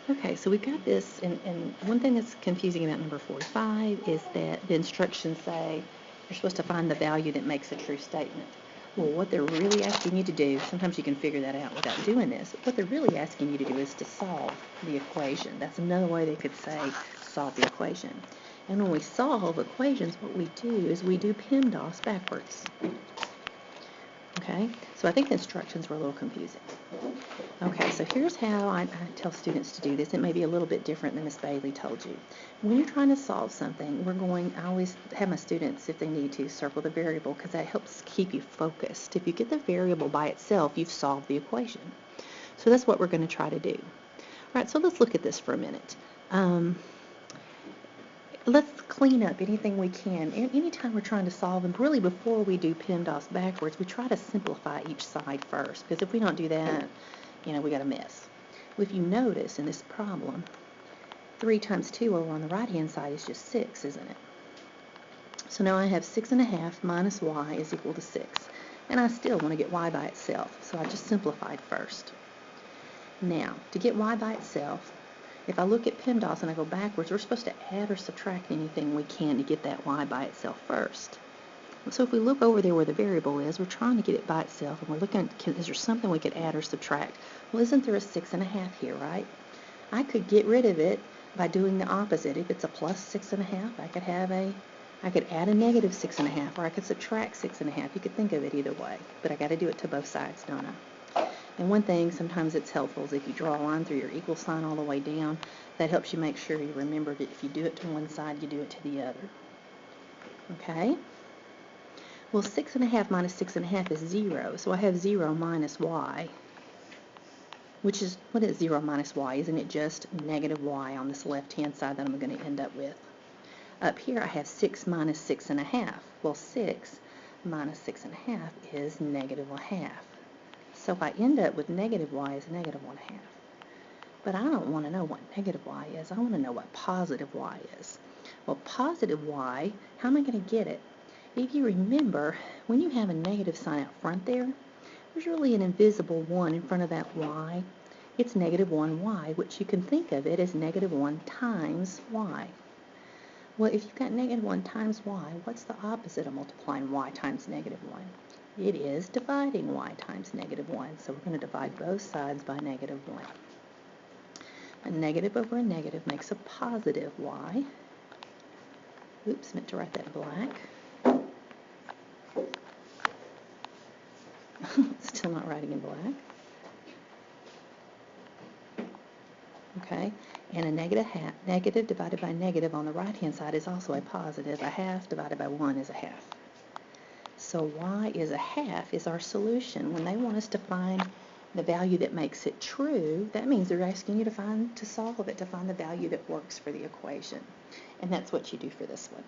Okay, so we've got this, and one thing that's confusing about number 45 is that the instructions say you're supposed to find the value that makes a true statement. Well, what they're really asking you to do, sometimes you can figure that out without doing this, what they're really asking you to do is to solve the equation. That's another way they could say solve the equation. And when we solve equations, what we do is we do PEMDAS backwards. Okay, so I think the instructions were a little confusing. Okay, so here's how I tell students to do this. It may be a little bit different than Miss Bailey told you. When you're trying to solve something, I always have my students, if they need to, circle the variable because that helps keep you focused. If you get the variable by itself, you've solved the equation. So that's what we're going to try to do. All right, so let's look at this for a minute. Let's clean up anything we can. Anytime we're trying to solve, and really before we do PEMDAS backwards, we try to simplify each side first, because if we don't do that, we got a mess. Well, if you notice in this problem, 3 times 2 over on the right-hand side is just 6, isn't it? So now I have 6½ minus y is equal to 6. And I still want to get y by itself, so I just simplified first. Now, to get y by itself, if I look at PEMDAS and I go backwards, we're supposed to add or subtract anything we can to get that y by itself first. So if we look over there where the variable is, we're trying to get it by itself, and we're looking at, is there something we could add or subtract? Well, isn't there a 6½ here, right? I could get rid of it by doing the opposite. If it's a plus 6½, I could add a negative 6½, or I could subtract 6½. You could think of it either way, but I got to do it to both sides, don't I? And one thing, sometimes it's helpful, is if you draw a line through your equal sign all the way down, that helps you make sure you remember that if you do it to one side, you do it to the other. Okay? Well, 6½ minus 6½ is 0, so I have 0 minus y, which is, what is 0 minus y? Isn't it just negative y on this left-hand side that I'm going to end up with? Up here, I have 6 minus 6½. Well, 6 minus 6½ is negative 1/2. So I end up with negative y is negative 1/2. But I don't want to know what negative y is. I want to know what positive y is. Well, positive y, how am I going to get it? If you remember, when you have a negative sign out front there, there's really an invisible 1 in front of that y. It's negative 1y, which you can think of it as negative 1 times y. Well, if you've got negative 1 times y, what's the opposite of multiplying y times negative 1? It is dividing y times negative 1. So we're going to divide both sides by negative 1. A negative over a negative makes a positive y. Oops, meant to write that in black. Still not writing in black. Okay, and a negative divided by negative on the right-hand side is also a positive. 1/2 divided by 1 is 1/2. So y is 1/2 is our solution. When they want us to find the value that makes it true, that means they're asking you to solve it, to find the value that works for the equation. And that's what you do for this one.